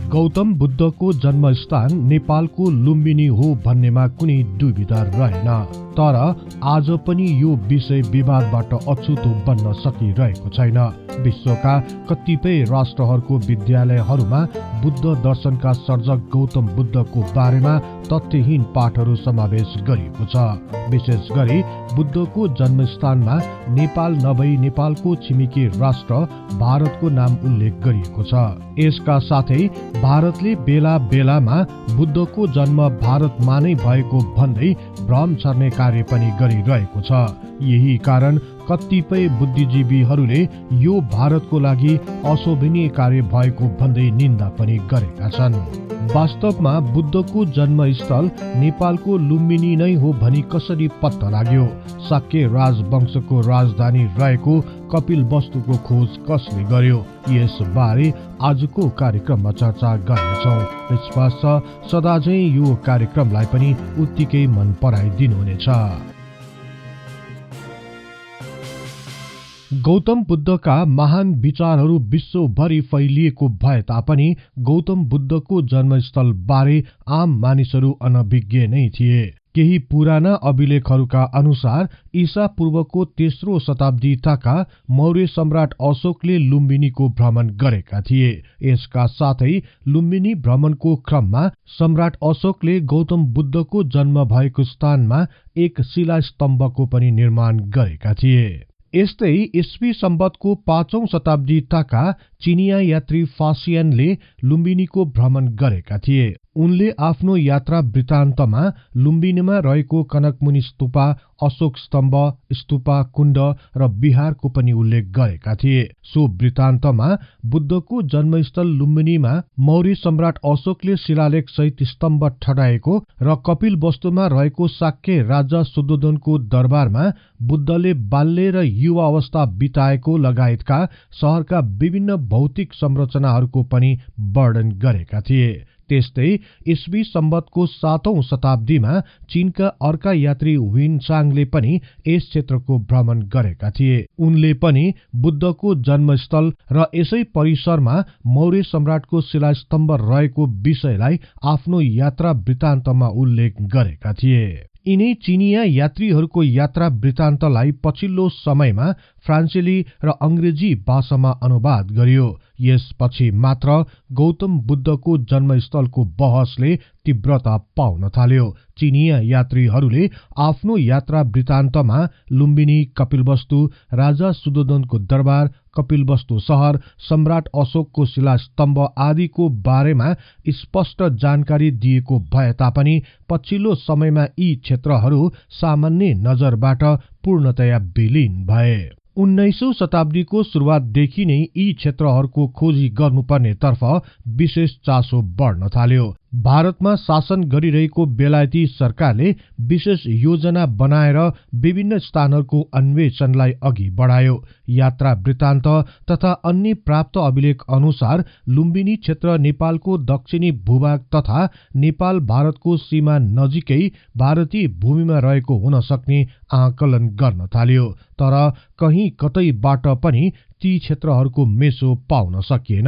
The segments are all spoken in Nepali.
गौतम बुद्धको जन्मस्थान नेपालको लुम्बिनी हो भन्नेमा कुनै दुविधा रहेन। तर आज पनि यो विषय विवादबाट अछुतो बन्न सकिरहेको छैन। विश्वका कतिपय राष्ट्रहरूको विद्यालयहरूमा बुद्ध दर्शनका सर्जक गौतम बुद्धको बारेमा तथ्यहीन पाठहरू समावेश गरिएको छ। विशेष गरी बुद्धको जन्मस्थानमा नेपाल नभई नेपालको छिमेकी राष्ट्र भारतको नाम उल्लेख गरिएको छ। यसका साथै भारतले बेला बेलामा बुद्धको जन्म भारतमा नै भएको भन्दै भ्रम छर्ने कार्य पनि गरिरहेको छ। यही कारण कतिपय बुद्धिजीवीहरूले यो भारतको लागि अशोभनीय कार्य भएको भन्दै निन्दा पनि गरेका छन्। वास्तवमा बुद्धको जन्मस्थल नेपालको लुम्बिनी नै हो भनी कसरी पत्ता लाग्यो? शाक्य राजवंशको राजधानी रहेको कपिलवस्तुको खोज कसले गर्यो? यसबारे आजको कार्यक्रममा चर्चा गर्नेछौँ। विश्वास छ सदाझै यो कार्यक्रमलाई पनि उत्तिकै मन पराइदिनुहुनेछ। गौतम बुद्धका महान विचारहरू विश्वभरि फैलिएको भए तापनि गौतम बुद्धको जन्मस्थल बारे आम मानिसहरू अनभिज्ञ नै थिए। केही पुराना अभिलेखहरूका अनुसार ईसा पूर्वको 3रो शताब्दीका मौर्य सम्राट अशोकले लुम्बिनीको भ्रमण गरेका थिए। यसका साथै लुम्बिनी भ्रमणको क्रममा सम्राट अशोकले गौतम बुद्धको जन्म भएको स्थानमा एक शिलास्तम्भको पनि निर्माण गरेका थिए। यस्तै ईस्वी सम्वतको 5औं शताब्दीका चिनिया यात्री फासियनले लुम्बिनीको भ्रमण गरेका थिए। उनले आफ्नो यात्रा वृत्तान्तमा लुम्बिनीमा रहेको कनकमुनि स्तूपा, अशोक स्तम्भ, स्तूपा कुण्ड र विहारको पनि उल्लेख गरेका थिए। सो वृत्तान्तमा बुद्धको जन्मस्थल लुम्बिनीमा मौर्य सम्राट अशोकले शिलालेख सहित स्तम्भ ठडाएको र कपिलवस्तुमा रहेको शाक्य राजा शुद्धोधनको दरबारमा बुद्धले बाल्य र युवा अवस्था बिताएको लगायतका शहरका विभिन्न भौतिक संरचनाहरूको पनि वर्णन गरेका थिए। त्यस्तै ईस्वी सम्वतको 7औं शताब्दीमा चीनका अर्का यात्री हुइनसाङले पनि यस क्षेत्रको भ्रमण गरेका थिए। उनले पनि बुद्धको जन्मस्थल र यसै परिसरमा मौर्य सम्राटको शिलास्तम्भ रहेको विषयलाई आफ्नो यात्रा वृत्तान्तमा उल्लेख गरेका थिए। यिनै चिनिया यात्रीहरूको यात्रा वृत्तान्तलाई पछिल्लो समयमा फ्रान्सेली र अंग्रेजी भाषामा अनुवाद गरियो। यसपछि मात्र गौतम बुद्धको जन्मस्थलको बहसले तीव्रता पाउन थाल्यो। चिनिया यात्रीहरूले आफ्नो यात्रा वृत्तान्तमा लुम्बिनी, कपिलवस्तु, राजा शुद्धोधनको दरबार, कपिलवस्तु शहर, सम्राट अशोकको शिलास्तम्भ आदिको बारेमा स्पष्ट जानकारी दिएको भए तापनि पछिल्लो समयमा यी क्षेत्रहरू सामान्य नजरबाट पूर्णतया विलीन भए। 19औं शताब्दीको सुरुवातदेखि नै यी क्षेत्रहरूको खोजी गर्नुपर्ने तर्फ विशेष चासो बढ्न थाल्यो। भारतमा शासन गरिरहेको बेलायती सरकारले विशेष योजना बनाएर विभिन्न स्थानहरूको अन्वेषणलाई अघि बढायो। यात्रा वृत्तान्त तथा अन्य प्राप्त अभिलेख अनुसार लुम्बिनी क्षेत्र नेपालको दक्षिणी भूभाग तथा नेपाल भारतको सीमा नजिकै भारतीय भूमिमा रहेको हुन सक्ने आकलन गर्न थाल्यो। तर कहीं कतैबाट पनि ती क्षेत्रहरूको मेसो पाउन सकिएन।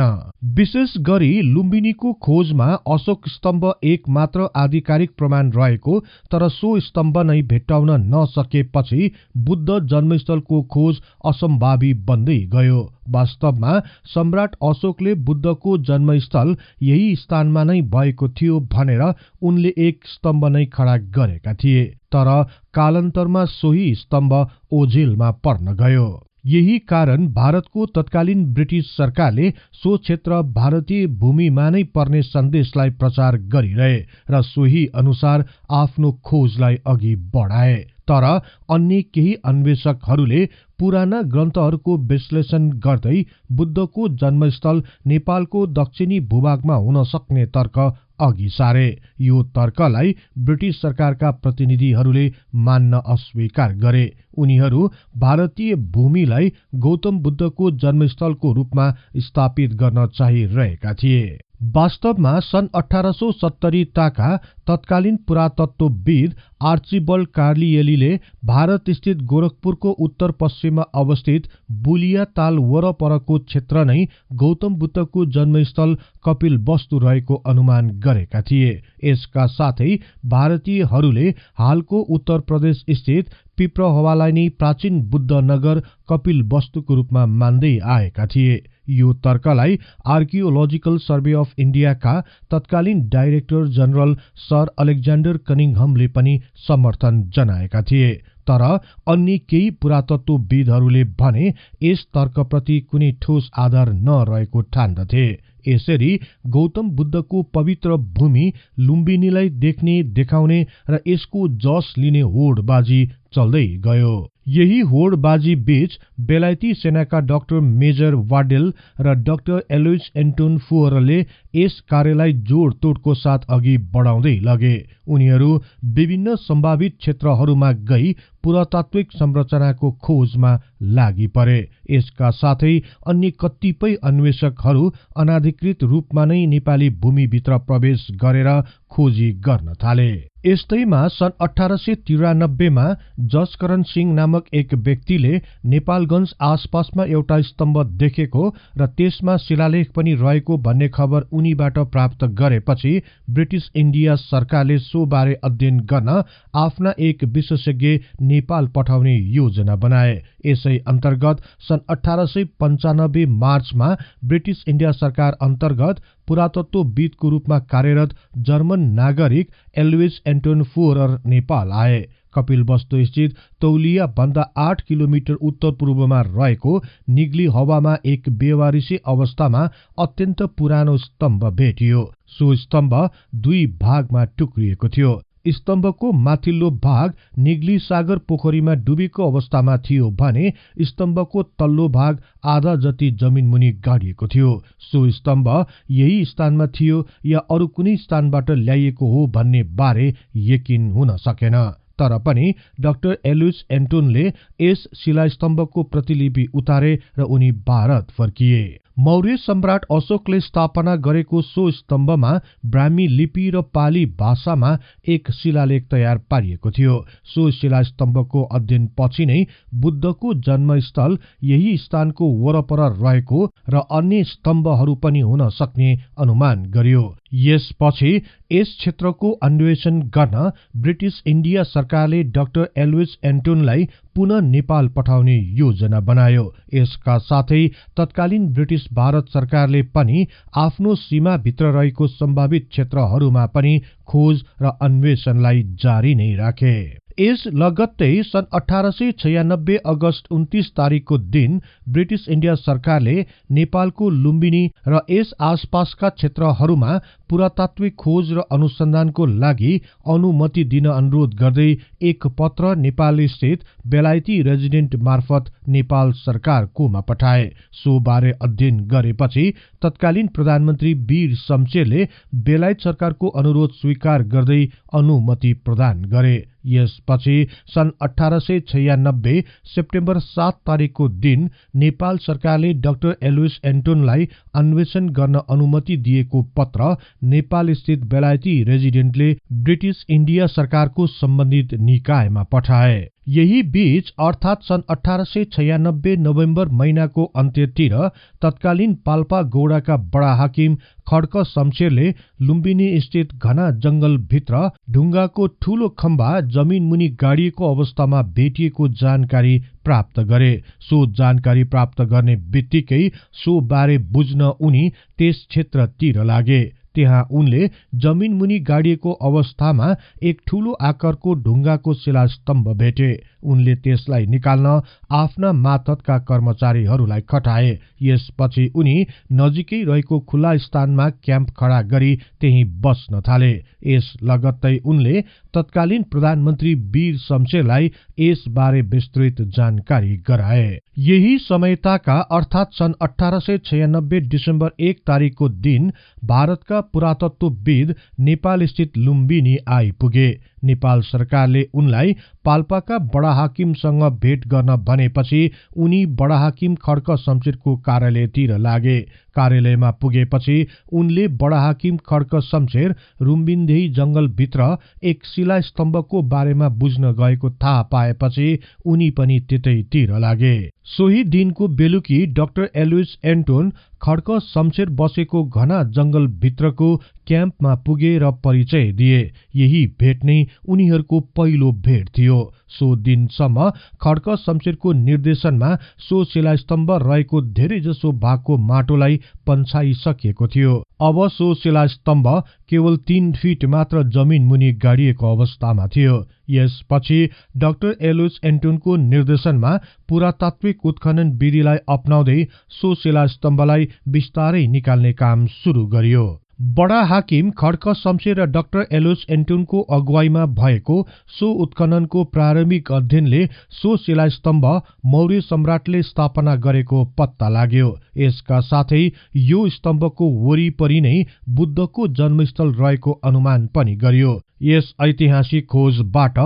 विशेष गरी लुम्बिनीको खोजमा अशोक स्तम्भ एक मात्र आधिकारिक प्रमाण रहेको, तर सो स्तम्भ नै भेट्टाउन नसकेपछि बुद्ध जन्मस्थलको खोज असम्भावी बन्दै गयो। वास्तवमा सम्राट अशोकले बुद्धको जन्मस्थल यही स्थानमा नै भएको थियो भनेर उनले एक स्तम्भ नै खडा गरेका थिए। तर कालान्तरमा सोही स्तम्भ ओझेलमा पर्न गयो। यही कारण भारतको तत्कालीन ब्रिटिस सरकारले सो क्षेत्र भारतीय भूमिमा नै पर्ने सन्देशलाई प्रचार गरिरहे र सोही अनुसार आफ्नो खोजलाई अघि बढाए। तर अन्य केही अन्वेषकहरूले पुराना ग्रन्थहरूको विश्लेषण गर्दै बुद्धको जन्मस्थल नेपालको दक्षिणी भूभागमा हुन सक्ने तर्क अघि सारे। यो तर्कलाई ब्रिटिस सरकारका प्रतिनिधिहरूले मान्न अस्वीकार गरे। उनीहरू भारतीय भूमिलाई गौतम बुद्धको जन्मस्थलको रूपमा स्थापित गर्न चाहिरहेका थिए। वास्तवमा सन् 1870 ताका तत्कालीन पुरातत्वविद आर्चिबल्ड कार्लिएलीले भारत स्थित गोरखपुरको उत्तर पश्चिममा अवस्थित बुलिया ताल वरपरको क्षेत्र नै गौतम बुद्धको जन्मस्थल कपिलवस्तु रहेको अनुमान गरेका थिए। यसका साथै भारतीयहरूले हालको उत्तर प्रदेश स्थित पिप्रहवालाई नै प्राचीन बुद्ध नगर कपिलवस्तुको रूपमा मान्दै आएका थिए। यो तर्कलाई आर्कियोलोजिकल सर्वे अफ इन्डियाका तत्कालीन डाइरेक्टर जनरल सर अलेक्जेन्डर कनिङहमले पनि समर्थन जनाएका थिए। तर अन्य केही पुरातत्वविदहरूले भने यस तर्कप्रति कुनै ठोस आधार नरहेको ठान्दथे। यसरी गौतम बुद्धको पवित्र भूमि लुम्बिनीलाई देख्ने, देखाउने र यसको जस लिने होडबाजी चल्दै गयो। यही होडबाजी बीच बेलायती सेनाका डाक्टर मेजर वाडेल र डाक्टर एलोइस एन्टोन फुअरले यस कार्यलाई जोडतोडको साथ अघि बढाउँदै लगे। उनीहरू विभिन्न सम्भावित क्षेत्रहरूमा गई पुरातात्विक संरचनाको खोजमा लागि परे। यसका साथै अन्य कतिपय अन्वेषकहरू अनाधिकृत रूपमा नै नेपाली भूमिभित्र प्रवेश गरेर खोजी गर्न थाले। यस्तैमा सन् 1893 मा जसकरण सिंह नामक एक व्यक्तिले नेपालगञ्ज आसपासमा एउटा स्तम्भ देखेको र त्यसमा शिलालेख पनि रहेको भन्ने खबर उनीबाट प्राप्त गरेपछि ब्रिटिस इन्डिया सरकारले सो बारे अध्ययन गर्न आफ्ना एक विशेषज्ञ नेपाल पठाउने योजना बनाए। यसै अन्तर्गत सन् 1895 मार्चमा ब्रिटिस इन्डिया सरकार अन्तर्गत पुरातत्वविदको रूपमा कार्यरत जर्मन नागरिक एलोइस एन्टोन फुअरर नेपाल आए। कपिलवस्तु स्थित तौलिया भन्दा 8 किलोमिटर उत्तर पूर्वमा रहेको निग्ली हवामा एक बेवारिसी अवस्थामा अत्यन्त पुरानो स्तम्भ भेटियो। सो स्तम्भ 2 भागमा टुक्रिएको थियो। स्तम्भको माथिल्लो भाग निग्ली सागर पोखरीमा डुबेको अवस्थामा थियो भने स्तम्भको तल्लो भाग आधा जति जमिन मुनि गाडिएको थियो। सो स्तम्भ यही स्थानमा थियो या अरू कुनै स्थानबाट ल्याइएको हो भन्ने बारे यकिन हुन सकेन। तर पनि डाक्टर एलोइस एन्टोनले यस शिलास्तम्भको प्रतिलिपि उतारे र उनी भारत फर्किए। मौर्य सम्राट अशोकले स्थापना गरेको सो स्तम्भमा ब्राह्मी लिपि र पाली भाषामा एक शिलालेख तयार पारिएको थियो। सो शिलास्तम्भको अध्ययन पछि नै बुद्धको जन्मस्थल यही स्थानको वरपर रहेको र अन्य स्तम्भहरू पनि हुन सक्ने अनुमान गरियो। यसपछि यस क्षेत्रको अन्वेषण गर्न ब्रिटिस इन्डिया सरकारले डाक्टर एलोइस एन्टोनलाई पुनः नेपाल पठाउने योजना बनायो। यसका साथै तत्कालीन ब्रिटिस भारत सरकारले पनि आफ्नो सीमाभित्र रहेको सम्भावित क्षेत्रहरूमा पनि खोज र अन्वेषणलाई जारी नै राखे। यस लगत्तै सन् 1896 अगस्त 29 तारिखको दिन ब्रिटिस इन्डिया सरकारले नेपालको लुम्बिनी र यस आसपासका क्षेत्रहरूमा पुरातात्विक खोज र अनुसन्धानको लागि अनुमति दिन अनुरोध गर्दै एक पत्र नेपाल स्थित बेलायती रेजिडेन्ट मार्फत नेपाल सरकारकोमा पठाए। सो बारे अध्ययन गरेपछि तत्कालीन प्रधानमन्त्री वीर शमशेरले बेलायत सरकारको अनुरोध स्वीकार गर्दै अनुमति प्रदान गरे। यसपछि सन् 1896 सेप्टेम्बर 7 तारिखको दिन नेपाल सरकारले डाक्टर एलोइस एन्टोनलाई अन्वेषण गर्न अनुमति दिएको पत्र नेपाल स्थित बेलायती रेजिडेन्टले ब्रिटिस इन्डिया सरकारको सम्बन्धित निकायमा पठाए। यही बीच अर्थात् सन् 1896 नोभेम्बर महिनाको अन्त्यतिर तत्कालीन पाल्पा गौडाका बडा हाकिम खड्क शमशेरले लुम्बिनी स्थित घना जंगलभित्र ढुङ्गाको ठूलो खम्बा जमिन मुनि गाडिएको अवस्थामा भेटिएको जानकारी प्राप्त गरे। सो जानकारी प्राप्त गर्ने बित्तिकै सो बारे बुझ्न उनी त्यस क्षेत्रतिर लागे। त्यहाँ उनले जमिन मुनि गाडिएको अवस्थामा एक ठूलो आकारको ढुङ्गाको शिलास्तम्भ भेटे। उनले त्यसलाई निकाल्न आफ्ना मातहतका कर्मचारीहरूलाई खटाए। यसपछि उनी नजिकै रहेको खुला स्थानमा क्याम्प खडा गरी त्यही बस्न थाले। यस लगत्तै उनले तत्कालीन प्रधानमन्त्री वीर शमशेरलाई यस बारे विस्तृत जानकारी गराए। यही समयताका अर्थात् सन् 1896 डिसेम्बर 1 तारिखको दिन भारतका पुरातत्वविद नेपाल स्थित लुम्बिनी आइपुगे। नेपाल सरकारले उनलाई पाल्पाका बडा हाकिमसँग भेट गर्न भनेपछि उनी बडा हाकिम खड्क शमशेरको कार्यालयतिर लागे। कार्यालयमा पुगेपछि उनले बडा हाकिम खड्क शमशेर रुम्बिन्देही जंगलभित्र एक शिलास्तम्भको बारेमा बुझ्न गएको थाहा पाएपछि उनी पनि त्यतैतिर लागे। सोही दिनको बेलुकी डाक्टर एलोइस एन्टोन खड्क शमशेर बसेको घना जंगलभित्रको क्याम्पमा पुगे र परिचय दिए। यही भेट नै उनीहरूको पहिलो भेट थियो। सो दिनसम्म खड्क शमशेरको निर्देशनमा सो शिलास्तम्भ रहेको धेरैजसो भागको माटोलाई पन्छाइसकिएको थियो। अब सो शिलास्तम्भ केवल 3 फिट मात्र जमिन मुनि गाडिएको अवस्थामा थियो। यसपछि डाक्टर एलोइस एन्टोनको निर्देशनमा पुरातात्विक उत्खनन विधिलाई अपनाउँदै सो शिलास्तम्भलाई बिस्तारै निकाल्ने काम सुरु गरियो। बडा हाकिम खड्क शमशेर र डाक्टर एलोइस एन्टोनको अगुवाईमा भएको सो उत्खननको प्रारम्भिक अध्ययनले सो शिलास्तम्भ मौर्य सम्राटले स्थापना गरेको पत्ता लाग्यो। यसका साथै यो स्तम्भको वरिपरि नै बुद्धको जन्मस्थल रहेको अनुमान पनि गरियो। यस ऐतिहासिक खोजबाट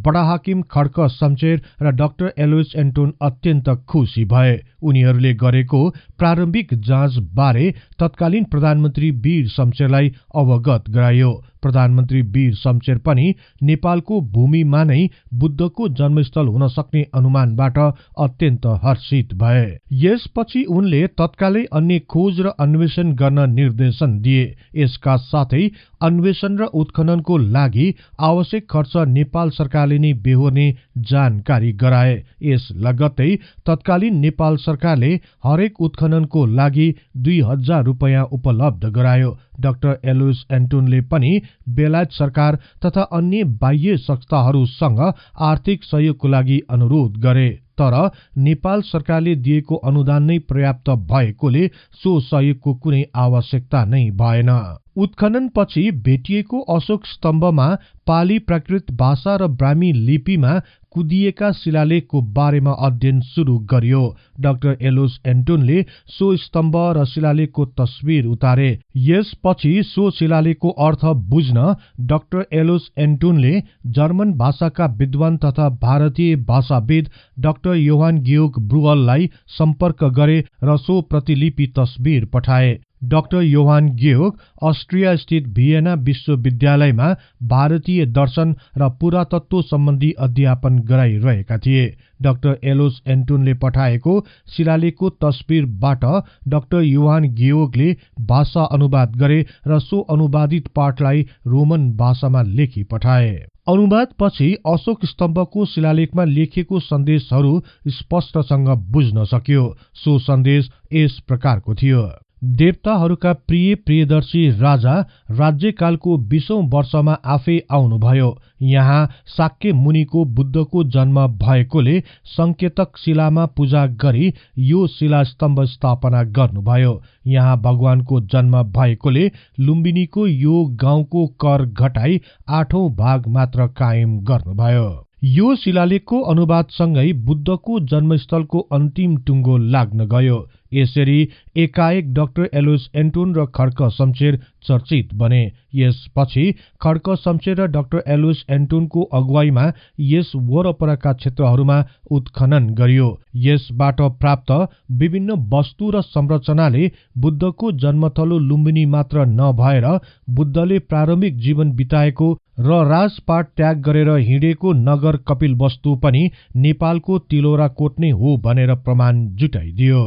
बडा हाकिम खड्क शमशेर र डाक्टर एलोइस एन्टोन अत्यन्त खुसी भए। उनीहरूले गरेको प्रारम्भिक जाँच बारे तत्कालीन प्रधानमन्त्री वीर शमशेरलाई अवगत गरायो। प्रधानमन्त्री वीर शमशेर पनि नेपालको भूमिमा नै बुद्धको जन्मस्थल हुन सक्ने अनुमानबाट अत्यन्त हर्षित भए। यसपछि उनले तत्कालै अन्य खोज र अन्वेषण गर्न निर्देशन दिए। यसका साथै अन्वेषण र उत्खननको लागि आवश्यक खर्च नेपाल सरकारले नै बेहोर्ने जानकारी गराए। यस लगत्तै तत्कालीन नेपाल सरकारले हरेक उत्खननको लागि 2000 रुपैयाँ उपलब्ध गरायो। डाक्टर एलोइस एन्टोनले पनि बेलायत सरकार तथा अन्य बाह्य संस्थाहरूसँग आर्थिक सहयोगको लागि अनुरोध गरे, तर नेपाल सरकारले दिएको अनुदान नै पर्याप्त भएकोले सो सहयोगको कुनै आवश्यकता नै भएन। उत्खननपछि भेटिएको अशोक स्तम्भमा पाली प्राकृत भाषा र ब्राह्मी लिपिमा कुदिएका शिलालेखको बारेमा अध्ययन सुरु गरियो। डाक्टर एलोइस एन्टोनले सो स्तम्भ र शिलालेखको तस्बिर उतारे। यसपछि सो शिलालेखको अर्थ बुझ्न डाक्टर एलोइस एन्टोनले जर्मन भाषाका विद्वान तथा भारतीय भाषाविद डाक्टर योहान गियोग ब्रुअललाई सम्पर्क गरे र सो प्रतिलिपि तस्बिर पठाए। डाक्टर योहान गियोग अस्ट्रिया स्थित भियना विश्वविद्यालयमा भारतीय दर्शन र पुरातत्व सम्बन्धी अध्यापन गराइरहेका थिए। डाक्टर एलोइस एन्टोनले पठाएको शिलालेखको तस्बिरबाट डाक्टर योहान गियोगले भाषा अनुवाद गरे र सो अनुवादित पाठलाई रोमन भाषामा लेखी पठाए। अनुवादपछि अशोक स्तम्भको शिलालेखमा लेखिएको सन्देशहरू स्पष्टसँग बुझ्न सक्यो। सो सन्देश यस प्रकारको थियो: देवताहरूका प्रिय प्रियदर्शी राजा राज्यकालको 20औं वर्षमा आफै आउनुभयो। यहाँ शाक्य मुनिको बुद्धको जन्म भएकोले संकेतक शिलामा पूजा गरी यो शिलास्तम्भ स्थापना गर्नुभयो। यहाँ भगवानको जन्म भएकोले लुम्बिनीको यो गाउँको कर घटाई 8औं भाग मात्र कायम गर्नुभयो। यो शिलालेखको अनुवादसँगै बुद्धको जन्मस्थलको अन्तिम टुङ्गो लाग्न गयो। यसरी एकाएक डाक्टर एलोइस एन्टोन र खड्क शमशेर चर्चित बने। यसपछि खड्क शमशेर र डाक्टर एलोइस एन्टोनको अगुवाईमा यस वरपरका क्षेत्रहरूमा उत्खनन गरियो। यसबाट प्राप्त विभिन्न वस्तु र संरचनाले बुद्धको जन्मथलो लुम्बिनी मात्र नभएर बुद्धले प्रारम्भिक जीवन बिताएको र राजपाट त्याग गरेर हिँडेको नगर कपिलवस्तु पनि नेपालको तिलोराकोट नै हो भनेर प्रमाण जुटाइदियो।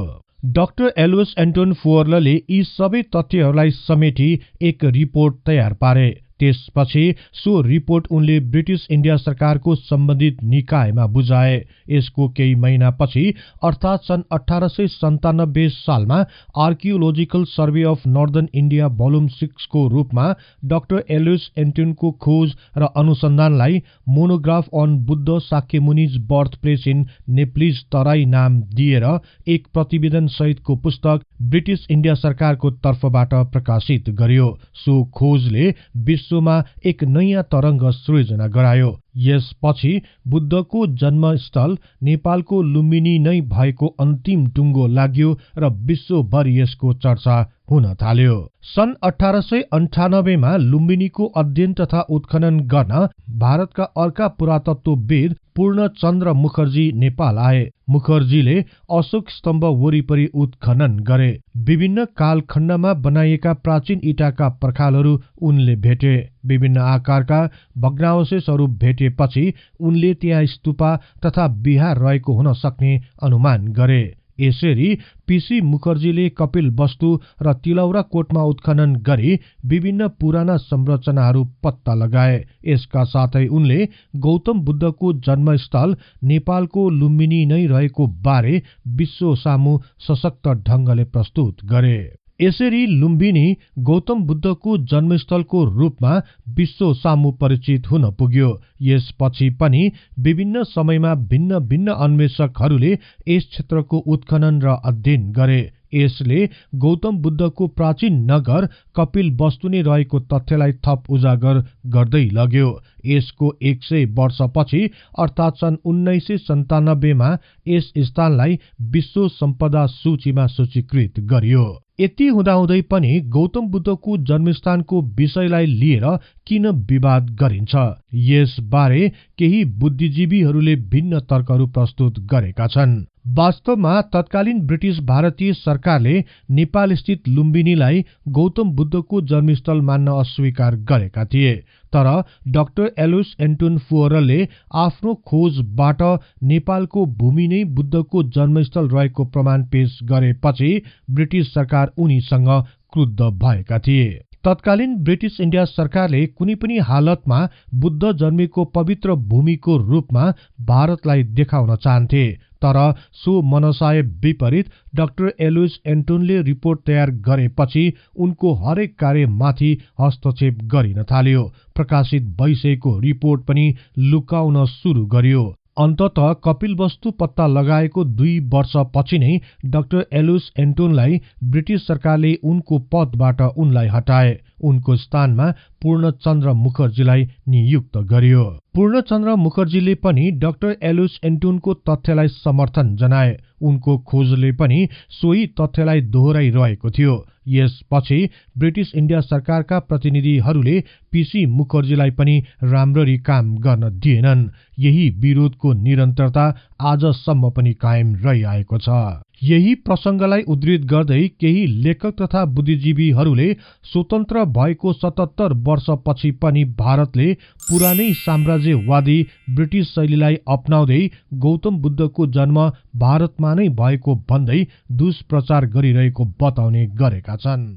डाक्टर एलोइस एन्टोन फुअर्लले यी सबै तथ्यहरूलाई समेटी एक रिपोर्ट तयार पारे। त्यसपछि सो रिपोर्ट उनले ब्रिटिस इन्डिया सरकारको सम्बन्धित निकायमा बुझाए। यसको केही महिनापछि अर्थात् सन् 1897 सालमा archaeological survey of northern India volume 6 को रूपमा डाक्टर एलोइस एन्टोनको खोज र अनुसन्धानलाई monograph on Buddha Shakyamuni's birth place in Nepalese Terai नाम दिएर एक प्रतिवेदन सहितको पुस्तक ब्रिटिस इन्डिया सरकारको तर्फबाट प्रकाशित गरियो। सो खोजले विश्व विश्वमा एक नयाँ तरंग सृजना गरायो। यसपछि बुद्धको जन्मस्थल नेपालको लुम्बिनी नै भएको अन्तिम टुङ्गो लाग्यो र विश्वभरि यसको चर्चा हुन थाल्यो। सन् 1898 मा लुम्बिनीको अध्ययन तथा उत्खनन गर्न भारतका अर्का पुरातत्वविद पूर्णचन्द्र मुखर्जी नेपाल आए। मुखर्जीले अशोक स्तम्भ वरिपरि उत्खनन गरे। विभिन्न कालखण्डमा बनाइएका प्राचीन इँटाका पर्खालहरू उनले भेटे। विभिन्न आकारका भग्नावशेषहरू भेटेपछि उनले त्यहाँ स्तूपा तथा विहार रहेको हुन सक्ने अनुमान गरे। यसरी पीसी मुखर्जीले कपिलवस्तु र तिलौरा कोटमा उत्खनन गरी विभिन्न पुराना संरचनाहरू पत्ता लगाए। यसका साथै उनले गौतम बुद्धको जन्मस्थल नेपालको लुम्बिनी नै रहेको बारे विश्व सामु सशक्त ढंगले प्रस्तुत गरे। यसरी लुम्बिनी गौतम बुद्धको जन्मस्थलको रूपमा विश्व सामु परिचित हुन पुग्यो। यसपछि पनि विभिन्न समयमा भिन्न भिन्न अन्वेषकहरूले यस क्षेत्रको उत्खनन र अध्ययन गरे। यसले गौतम बुद्धको प्राचीन नगर कपिलवस्तु नै रहेको तथ्यलाई थप उजागर गर्दै लग्यो। यसको 100 वर्षपछि अर्थात् सन् 1997 मा यस स्थानलाई विश्व सम्पदा सूचीमा सूचीकृत गरियो। यति हुँदाहुँदै पनि गौतम बुद्धको जन्मस्थानको विषयलाई लिएर किन विवाद गरिन्छ? यसबारे केही बुद्धिजीवीहरूले भिन्न तर्कहरू प्रस्तुत गरेका छन्। वास्तवमा तत्कालीन ब्रिटिस भारतीय सरकारले नेपाल स्थित लुम्बिनीलाई गौतम बुद्धको जन्मस्थल मान्न अस्वीकार गरेका थिए। तर डाक्टर एलोइस एन्टोन फुअरले आफ्नो खोजबाट नेपालको भूमि नै बुद्धको जन्मस्थल रहेको प्रमाण पेश गरेपछि ब्रिटिस सरकार उनीसँग क्रुद्ध भएका थिए। तत्कालीन ब्रिटिस इन्डिया सरकारले कुनै पनि हालतमा बुद्ध जन्मेको पवित्र भूमिको रूपमा भारतलाई देखाउन चाहन्थे। तर सो मनसाय विपरीत डाक्टर एलोइस एन्टोनले रिपोर्ट तयार गरेपछि उनको हरेक कार्यमाथि हस्तक्षेप गरिन थाल्यो। प्रकाशित भइसकेको रिपोर्ट पनि लुकाउन सुरु गर्यो। अन्ततः कपिलवस्तु पत्ता लगाएको 2 वर्षपछि नै डाक्टर एलोइस एन्टोनलाई ब्रिटिस सरकारले उनको पदबाट उनलाई हटाए। उनको स्थानमा पूर्णचन्द्र मुखर्जीलाई नियुक्त गरियो। पूर्णचन्द्र मुखर्जीले पनि डाक्टर एलोइस एन्टोनको तथ्यलाई समर्थन जनाए। उनको खोजले पनि सोही तथ्यलाई दोहोऱ्याइरहेको थियो। यसपछि ब्रिटिस इन्डिया सरकारका प्रतिनिधिहरूले पीसी मुखर्जीलाई पनि राम्ररी काम गर्न दिएनन्। यही विरोधको निरन्तरता आजसम्म पनि कायम रहिआएको छ। यही प्रसंगलाई उद्धृत गर्दै केही लेखक तथा बुद्धिजीवीहरूले स्वतन्त्र भएको 77 वर्षपछि पनि भारतले पुरानै साम्राज्यवादी ब्रिटिस शैलीलाई अपनाउँदै गौतम बुद्धको जन्म भारतमा नै भएको भन्दै दुष्प्रचार गरिरहेको बताउने गरेका छन्।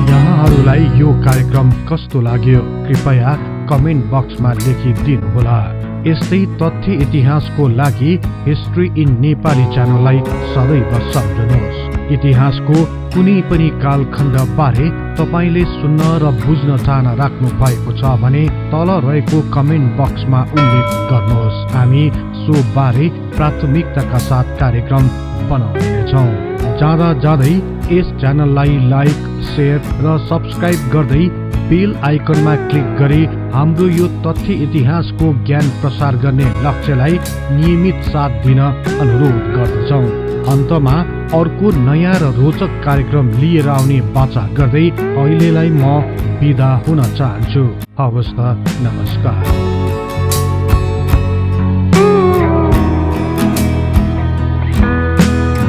यहाँहरूलाई यो कार्यक्रम कस्तो लाग्यो? कृपया कमेन्ट बक्समा लेखिदिनुहोला। यस्तै तथ्य इतिहासको लागि हिस्ट्री इन नेपाली च्यानललाई सदैव सम्झनुहोस्। इतिहासको कुनै पनि कालखण्ड बारे तपाईले सुन्न र बुझ्न चाहना राख्नु भएको छ भने तल रहेको कमेन्ट बक्समा उल्लेख गर्नुहोस्। हामी सो बारे प्राथमिकताका साथ कार्यक्रम बनाउनेछौँ। जाँदा जाँदै यस च्यानललाई लाइक, शेयर र सब्स्क्राइब गर्दै बेल आइकनमा क्लिक गरी हाम्रो यो तथ्य इतिहासको ज्ञान प्रसार गर्ने लक्ष्यलाई नियमित साथ दिन अनुरोध गर्दछौँ। अन्तमा अर्को नयाँ र रोचक कार्यक्रम लिएर आउने बाचा गर्दै अहिलेलाई म बिदा हुन चाहन्छु। हवस् त, नमस्कार।